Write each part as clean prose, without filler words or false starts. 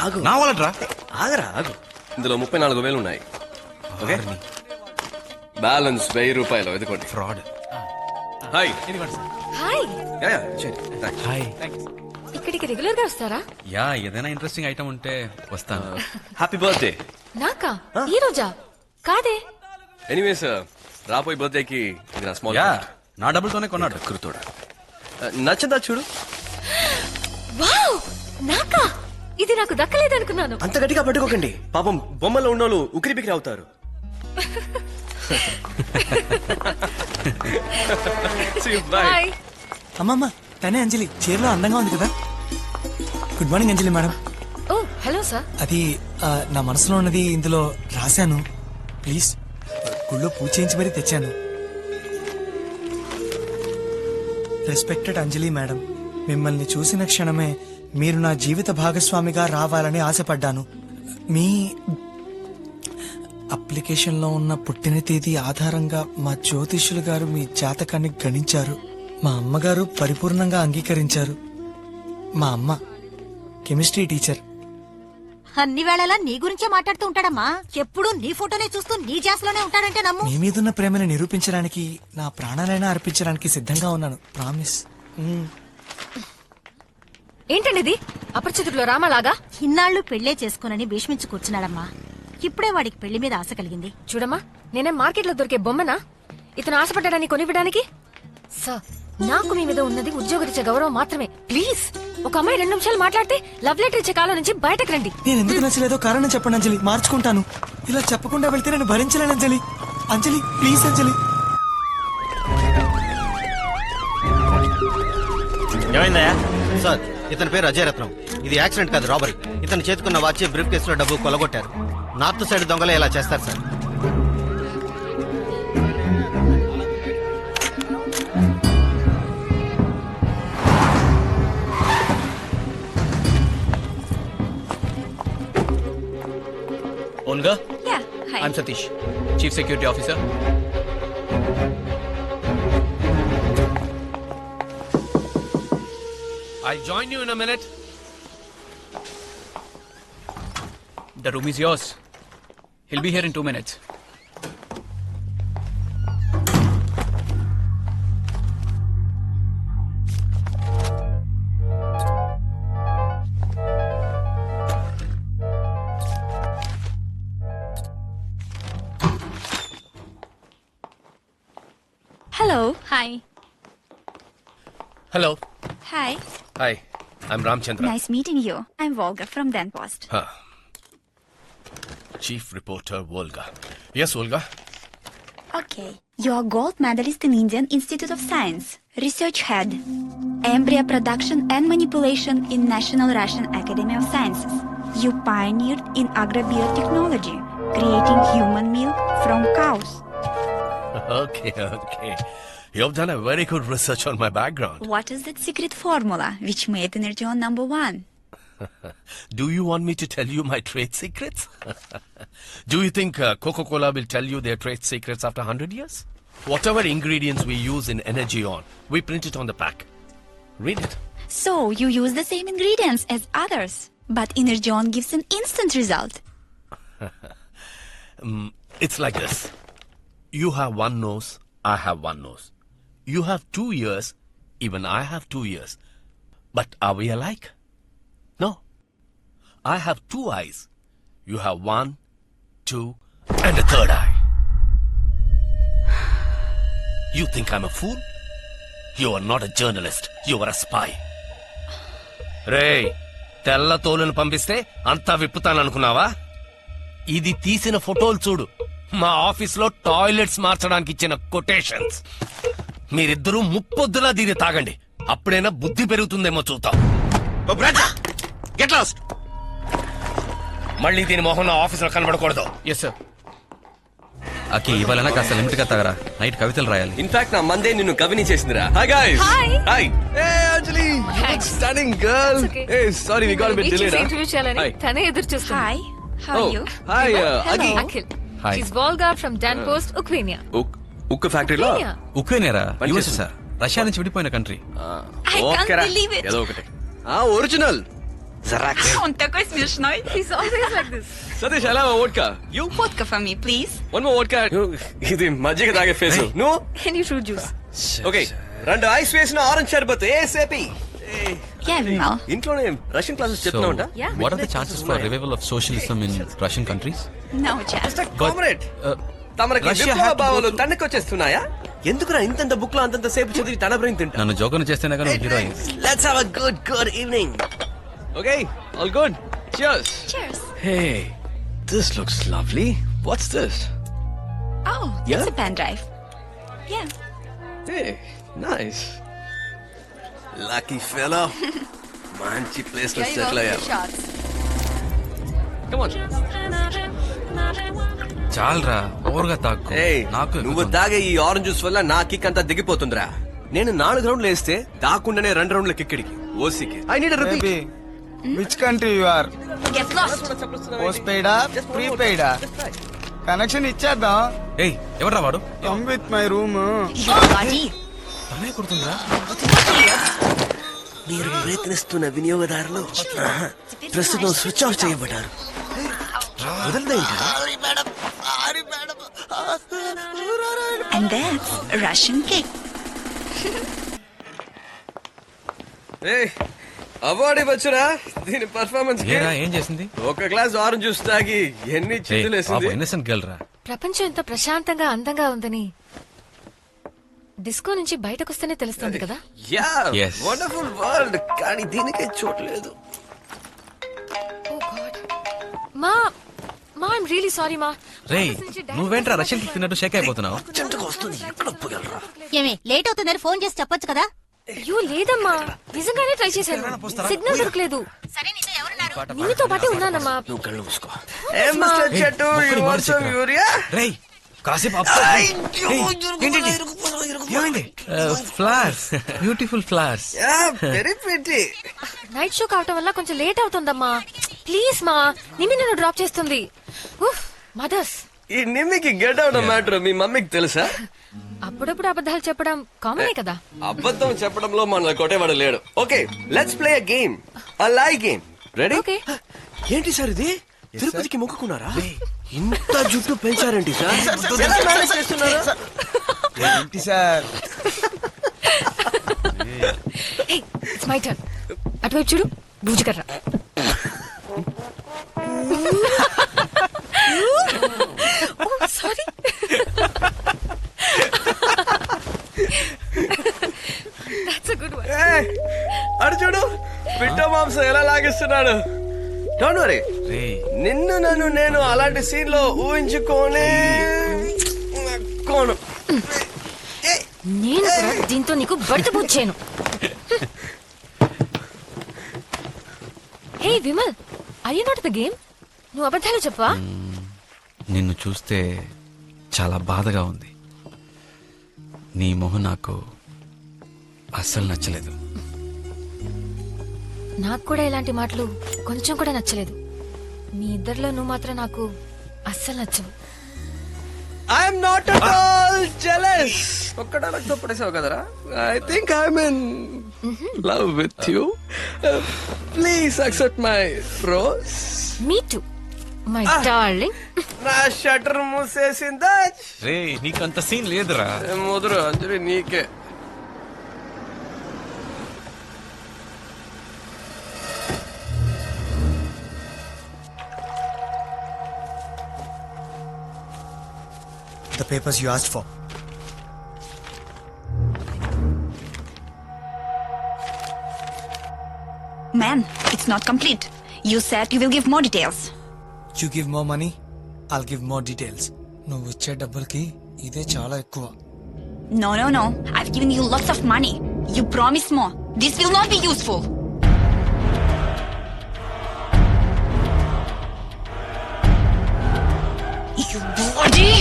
ఆగు. నా వాళ్ళట్రా. ఆగరా ఆగు. ఇందులో 34,000 ఉన్నాయి. ఓకే బ్యాలెన్స్ 1000 రూపాయలు ఎదుకోండి. ఫ్రాడ్. Hi hi, hi. ఇక్కడికి రెగ్యులర్ గా వస్తారా? యా, ఏదైనా ఇంట్రెస్టింగ్ ఐటమ్ ఉంటే వస్తాను. Happy birthday. నాకా? ఈ రోజా? కాదే. ఎనీవేస్ రాబోయే బర్త్డేకి ఇది నా స్మాల్ యా, నా డబ్బులతోనే కొన్నాడు. కురుతోడా నచ్చదా చూడు. వావ్, నాకా? ఇది నాకు దక్కలేదనుకున్నాను. అంత గట్టిగా పట్టుకోకండి, పాపం బొమ్మలో ఉన్నోళ్ళు ఉక్కిరి బిక్కిరి అవుతారు. See you, bye. హాయ్. అమ్మమ్మ తనే అంజలి, చీరలో అందంగా ఉంది కదా. గుడ్ మార్నింగ్ అంజలి మేడం. ఓ హలో సార్. అది నా మనసులో ఉన్నది ఇందులో రాశాను. ప్లీజ్ గుళ్ళో పూజ చేయించి మరీ తెచ్చాను. రెస్పెక్టెడ్ అంజలి మేడం, మిమ్మల్ని చూసిన క్షణమే మీరు నా జీవిత భాగస్వామిగా రావాలని ఆశపడ్డాను. మీ అప్లికేషన్లో ఉన్న పుట్టిన తేదీ ఆధారంగా మా జ్యోతిష్యులు గారు మీ జాతకాన్ని గణించారు. మా అమ్మగారు పరిపూర్ణంగా అంగీకరించారు. మా అమ్మ కెమిస్ట్రీ టీచర్. అన్ని వేళలా నీ గురించే మాట్లాడుతూ ఉంటాడమ్మా. ఎప్పుడు నీ ఫోటోనే చూస్తూ నీ జాస్లోనే ఉంటాడంటే నమ్ము. మీ మీదున్న ప్రేమని నిరూపించడానికి నా ప్రాణాలైనా అర్పించడానికి సిద్ధంగా ఉన్నాను. ప్రామిస్. ఏంటండి ఇది? అపరిచితుల్లో రామలాగా. ఇన్నాళ్లు పెళ్లే చేసుకోనని భీష్మించి కూర్చున్నాడమ్మా. ఇప్పుడే వాడికి పెళ్లి మీద ఆశ కలిగింది. చూడమ్మా, నేనే మార్కెట్ లో దొరికే బొమ్మనా ఇతను ఆశపడ్డాడని కొనివ్వడానికి? సార్, నాకు మీ మీద ఉన్నది ఉద్యోగరీత్యా గౌరవం మాత్రమే. ప్లీజ్, ఒక అమ్మాయి 2 నిమిషాలు మాట్లాడితే లవ్ లెటర్ ఇచ్చే కాలం నుంచి బయటకు రండి. నేను ఎందుకు నచ్చలేదో కారణం చెప్పండి అంజలి, మార్చుకుంటాను. ఇలా చెప్పకుండా వెళ్తే నేను భరించలేను అంజలి. అంజలి ప్లీజ్ అంజలి. ఏమైందయ్యా? సార్, ఇతని పేరు అజయ్ రత్నం. ఇది యాక్సిడెంట్ కాదు, రాబరీ. ఇతను చేతుకున్న వాచ్, బ్రీఫ్ కేసులో డబ్బు కొలగొట్టారు. నార్త్ సైడ్ దొంగలే ఇలా చేస్తారు sir. Olga? Yeah, hi. I'm Satish, Chief Security Officer. I'll join you in a minute. The room is yours. He'll be here in 2 minutes. Hello. Hi. Hello. Hi, hi, I'm Ramachandra. nice meeting you. I'm Volga from Den Post. Chief reporter Volga. Yes Volga. Okay, you are gold medalist in Indian Institute of Science, research head, embryo production and manipulation in National Russian Academy of Sciences. You pioneered in agrobiotechnology, creating human milk from cows. Okay. You have done a very good research on my background. What is that secret formula which made Energeon #1? Do you want me to tell you my trade secrets? Do you think Coca-Cola will tell you their trade secrets after 100 years? Whatever ingredients we use in Energeon, we print it on the pack. Read it. So you use the same ingredients as others, but Energeon gives an instant result. It's like this. You have one nose, I have one nose. You have 2 ears, even I have 2 ears. But are we alike? No. I have 2 eyes. You have 1, 2, and a 3rd eye. You think I'm a fool? You are not a journalist. You are a spy. రేయ్, తెల్ల తోలును పంపిస్తే అంతా విప్పుతాననుకున్నావా? ఇది తీసిన ఫోటోలు చూడు. మా ఆఫీస్లో టాయిలెట్స్ మార్చడానికి ఇచ్చిన కొటేషన్స్. మీరిద్దరూ ముప్పొద్దులా దీన్ని తాగండి, అప్పుడైనా బుద్ధి పెరుగుతుందేమో చూద్దాం. Get lost. మళ్ళీ దీని మొహం నా ఆఫీస్ లో కనబడకూడదు. Yes, sir. అకి ఇవాళ కాస్త లిమిట్ గా తాగరా, నైట్ కవితలు రాయాలి. ఇన్ఫాక్ట్ నా మందే నిన్ను కవిని చేసిందిరా. Hi guys. హాయ్. ఏ అంజలి, స్టన్నింగ్ గర్ల్. ఏ sorry we got a bit delayed. Interview చేయాలని తనే ఎదురు చూస్తుంది. Hi, how are you? Hi Hello. Akhil. Hi. She's Volga from Dan Post, Ukraine. ఉక్కు ఫ్యాక్టరీలో Ukraine. ఉక్రెయినేరా? పని యూఎస్ చేస్తుందా? సార్, రష్యా నుంచి విడిపోయిన country. I can't believe it. ఏదో ఒకటి. Original Он такой смешной. He's always like this. Satish ఎలా vodka you Vodka for me, please. One more vodka ఇది మజ్జిగ తాగే ఫేస్ నువ్వు Any fruit juice? Okay 2 ice వేసిన ఆరెంజ్ షర్బత్ ఏసేపీ Yeah, Vimal. ఇంట్లోనే రష్యన్ క్లాసెస్ చెప్తున్నావుంట Yeah. What are the chances for revival of socialism in Russian countries? No chance. Comrade తమరికి Russia విప్లవ had to భావాలు go to- తన్నుకొచ్చేస్తున్నాయా ఎందుకురా ఇంతంత బుక్ లో అంతంత సేపు చదివి తన బ్రెయిన్ తింటా నన్ను జోకర్ చేస్తేనే కానీ heroine let's have a good evening okay all good cheers Cheers. Hey this looks lovely what's this Oh, Yeah? it's a pen drive. Yeah. Hey nice lucky fellow మంచి ప్లేస్ లో settle అయ్యారు come on చాలరా ఓవర్గా తాకు ఏయ్ నాకు నువ్వు తాగే ఈ ఆరెంజ్ జ్యూస్ వల్ల నా కిక్ అంతా దిగిపోతుందిరా నేను 4 రౌండ్లు వేస్తే దాక్కుండానే 2 రౌండ్ల కిక్కిడికి ఓసికి I need a repeat which country you are Get lost. Post పెయిడా ప్రీపెయిడా కనెక్షన్ ఇచ్చేద్దాం. ఏయ్ ఎవర్రా వాడు come with my room. You bloody. తనే కొడుతుందిరా మీరు ప్రయత్నిస్తున్న వినియోగదారులు ప్రస్తుతం స్విచ్ ఆఫ్ చేయబడ్డారు And that's Russian cake. Award ఇవ్వచ్చురా దీని పర్ఫార్మెన్స్ కి ఏరా ఏం చేసింది ఒక గ్లాస్ ఆరెంజ్ జ్యూస్ తాగి ఎన్ని చిల్లులేసింది ఇన్నసెంట్ గర్ల్ రా ప్రపంచం ఎంత ప్రశాంతంగా అందంగా ఉందని డిస్కో నుంచి బయటకు వస్తేనే తెలుస్తుంది కదా. Yeah Yes. వండర్ఫుల్ వరల్డ్ కానీ దీనికే చోట్లేదు Oh God. మా ఐమ్ రియలీ సారీ మా. రేయ్ నువ్వేంట్రా రష్యన్ కి తిన్నట్టు షేక్ అయిపోతున్నావు చెంటకు వస్తుంది ఎక్కడ ఒప్పుగలరా ఏమి లేట్ అవుతుందని ఫోన్ చేసి చెప్పొచ్చు కదా. అయ్యో లేదమ్మా, నిజంగానే ట్రై చేశాను, సిగ్నల్ దొరకలేదు. సరే నీతో ఎవరున్నారు? నిన్నతో పాటే ఉన్నానమ్మా. నువ్వు కళ్ళు మూసుకో ఏ మిస్టర్ చెట్టు యు వాంట్ సమ్ యూరియా రేయ్ కాసేపు flowers beautiful flowers yeah very pretty night show కావటం వల్ల కొంచెం లేట్ అవుతుందమ్మా. ప్లీజ్ మా, నిమ్మి నన్ను డ్రాప్ చేస్తుంది. మదర్స్. ఈ నిమ్మికి గెట్ అవుట్ మ్యాటర్ మీ మమ్మీకి తెలుసా అప్పుడప్పుడు అబద్ధాలు చెప్పడం కామనే కదా. అబద్ధం చెప్పడంలో మన కొట్టేవాడు లేడు okay let's play a game a lie game ready okay. ఏంటి సార్ ఇది తిరుపతికి మొక్కుకున్నారా ఇంత జుట్టు పెంచారేంటి సార్ ఎలా మేనేజ్ చేస్తున్నారా ఏంటి సార్? It's my turn. అటువైపు చూడు, బూజుకర్ర. Sorry. That's a good one. అడు చూడు పిట్ట మాంసం ఎలా లాగిస్తున్నాడు డోంట్ వరీ రేయ్ నిన్ను నన్ను నేను అలాంటి సీన్ లో ఊహించుకోనే కోను నేను కూడా దీంతో నీకు బయట పూడ్చాను. Hey Vimal, I you not the game? నువ్వు అబద్ధాలు చెప్పవా? నిన్ను చూస్తే చాలా బాధగా ఉంది. నీ మొహం నాకు అస్సలు నచ్చలేదు. నాకు కూడా ఇలాంటి మాటలు కొంచెం కూడా నచ్చలేదు. మీ ఇద్దరిలో నువ్వు మాత్రం నాకు అస్సలు నచ్చవు. I'm not at all jealous ఒక్కడా నాకు పడేసావు కదరా I think I'm in love with you please accept my rose me too my darling. నా షట్టర్ మూసేసిందా రే నీకంత సీన్ లేదురా. ముదురు అంజలి నీకే The papers you asked for. Man, it's not complete. You said you will give more details. You give more money, I'll give more details. నువ్వు ఇచ్చే డబ్బులకి ఇదే చాలా ఎక్కువ. No. I've given you lots of money. You promised more. This will not be useful. You bloody...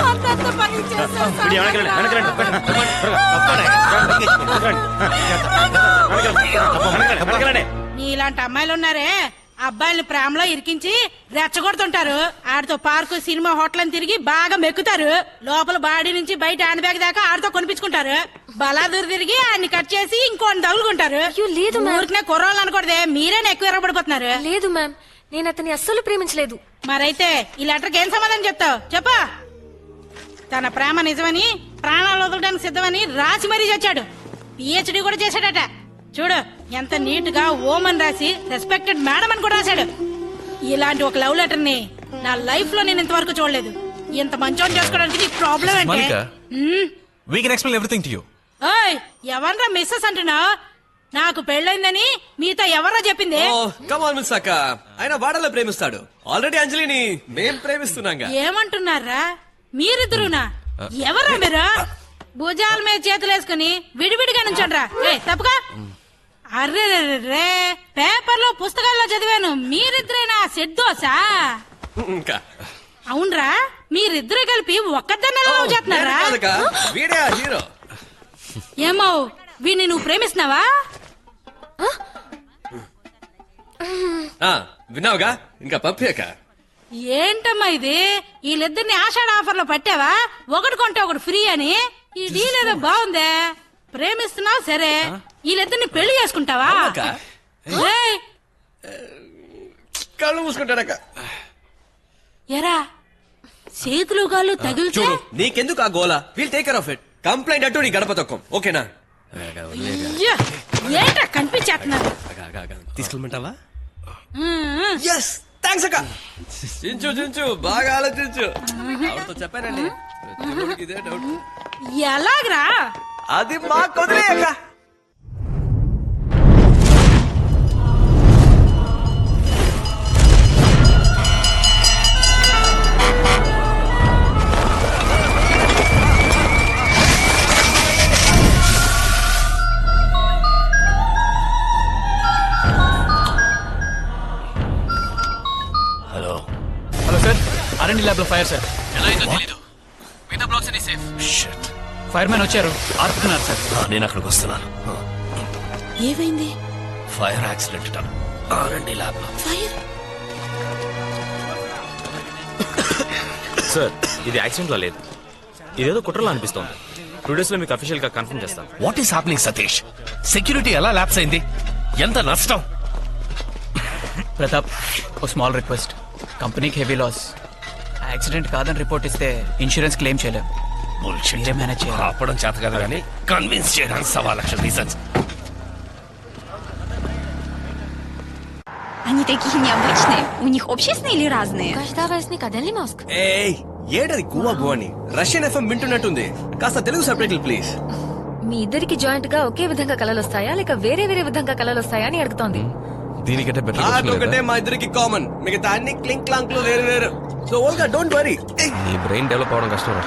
అంతంత పని నీలాంటి అమ్మాయిలు ఉన్నారే అబ్బాయిల్ని ప్రేమలో ఇరికించి రెచ్చగొడుతుంటారు. ఆడితో పార్కు సినిమా హోటల్ అని తిరిగి బాగా మెక్కుతారు. లోపల బాడీ నుంచి బయట హ్యాండ్ బ్యాగ్ దాకా ఆడితో కొనిపించుకుంటారు. బలాదూరు తిరిగి ఆయన్ని కట్ చేసి ఇంకోని తగులుకుంటారు. అయ్యో, లేదు మ్యామ్. ఊరికనే కుర్రోళ్ళు అనకూడదే, మీరేనా ఎక్కువ ఎర్రబడిపోతున్నారు. లేదు మ్యామ్, నేను అతన్ని అస్సలు ప్రేమించలేదు. మరైతే ఈ లెటర్కి ఏం సమాధానం చెప్తావు చెప్పా. తన ప్రేమ నిజమని ప్రాణాలు వదలడానికి సిద్ధమని రాసి మరీ చచ్చాడు. పిహెచ్డి కూడా చేశాడట. చూడు ఎంత నీట్ గా ఓమన్ రాసి రెస్పెక్టెడ్ మేడం అని కూడా రాశాడు. ఇలాంటి ఒక లవ్ లెటర్ ని నా లైఫ్ లో నేను ఇంతవరకు చూడలేదు. ఇంత మంచోని చేసుకోవడానికి ప్రాబ్లం అంటే Monica, we can explain everything to you. ఓయ్ ఎవర్రా మిస్సెస్ అంటున్నావు? నాకు పెళ్ళైందని మీతో ఎవర్రా చెప్పింది? ఓ కమాన్ మిస్ అక్క, ఆయన వాడలా ప్రేమిస్తాడు. ఆల్రెడీ అంజలిని మేం ప్రేమిస్తున్నాగా. ఏమంటున్నారా మీరిద్దరునా? ఎవరా మీరు? భుజాల మీద చేతులు వేసుకుని విడివిడిగా నుంచోండ్రా. తప్పుగా. అర్రే రే, పేపర్ లో పుస్తకాల్లో చదివాను మీరిద్దరేనా సెట్ దోసా? ఇంకా అవునరా, మీరిద్దరు కలిపి ఒక్కదాన్ని లవ్ చేస్తున్నారా? వీడే హీరో. ఏమో వీడిని నువ్వు ప్రేమిస్తున్నావా? విన్నావుగా, ఇంకా పంపాక. ఏంటమ్మా ఇది? వీళ్ళిద్దరిని ఆషాఢ ఆఫర్ లో పట్టావా? ఒకటి కొంటే ఒకటి ఫ్రీ అని. ఈ డీల్ ఏదో బాగుందే. ప్రేమిస్తున్నావు సరే, వీళ్ళిద్దరిని పెళ్లి చేసుకుంటావా? ఏయ్, కళ్ళు మూసుకుంటాడక. ఎరా చేతులు కాళ్ళు తగిలితే చూడు నీకెందుకు ఆ గోలా? Will take care of it. Complaint అటు నీ గడప తొక్కం, ఓకేనా? అయ్యా, ఏంటా కనిపించేస్తున్నారు? తీసుకెళ్ళమంటావా? ఎస్ థ్యాంక్స్ అక్క. చించు బాగా ఆలోచించు. ఆవిడతో చెప్పానండి, చిన్నోడికి ఇదే డౌట్. ఎలాగరా? అది మా కుదిరే అక్క. Hello hello sir, RMD lab లో ఫైర్ సార్. ఎలా అయిందో తెలీదు. మిగతా బ్లాక్స్ అన్ని సేఫ్. షిట్. ఫైర్ మ్యాన్ వచ్చారు, ఆర్పుతున్నారు సార్. నేను అక్కడికి వస్తున్నాను. ఏమైంది? ఫైర్ యాక్సిడెంట్ ఆర్ఎండి ల్యాబ్ లో. ఫైర్? సార్ ఇది యాక్సిడెంట్ లా లేదు, ఇదేదో కుట్రలా అనిపిస్తోంది. 2 days లో మీకు అఫీషియల్ గా కన్ఫర్మ్ చేస్తాం. What is happening Satish? Security ఎలా ల్యాప్స్ అయింది? ఎంత నష్టం? ప్రతాప్, ఓ స్మాల్ రిక్వెస్ట్. కంపెనీకి హెవీ లాస్. యాక్సిడెంట్ కాదని రిపోర్ట్ ఇస్తే ఇన్సూరెన్స్ క్లెయిమ్ చేయలేం. మీరే మేనేజ్ చేయాలి. ఆపడం చేత కదా కానీ కన్విన్స్ చేయడానికి 1,000,000 రీజన్స్. Они такие необычные. У них общественные или разные? Каждый вестник один мозг. ఏయ్ ఏడది గువా గువాని రష్యన్ ఎఫ్ఎం వింటున్నట్టుంది. కాస్త తెలుగు సబ్టైటిల్ ప్లీజ్. మీ ఇద్దరికి జాయింట్ గా ఒకే విధంగా కలలు వస్తాయా లేక వేరే వేరే విధంగా కలలు వస్తాయా అని అడుగుతోంది. దీనికంటే బెటర్ నాకొకటే మా ఇద్దరికి కామన్, మిగతా అన్ని క్లింక్ క్లాంక్ లో వేరు వేరు. So Volga don't worry. నీ బ్రెయిన్ డెవలప్ అవడం కష్టం రా.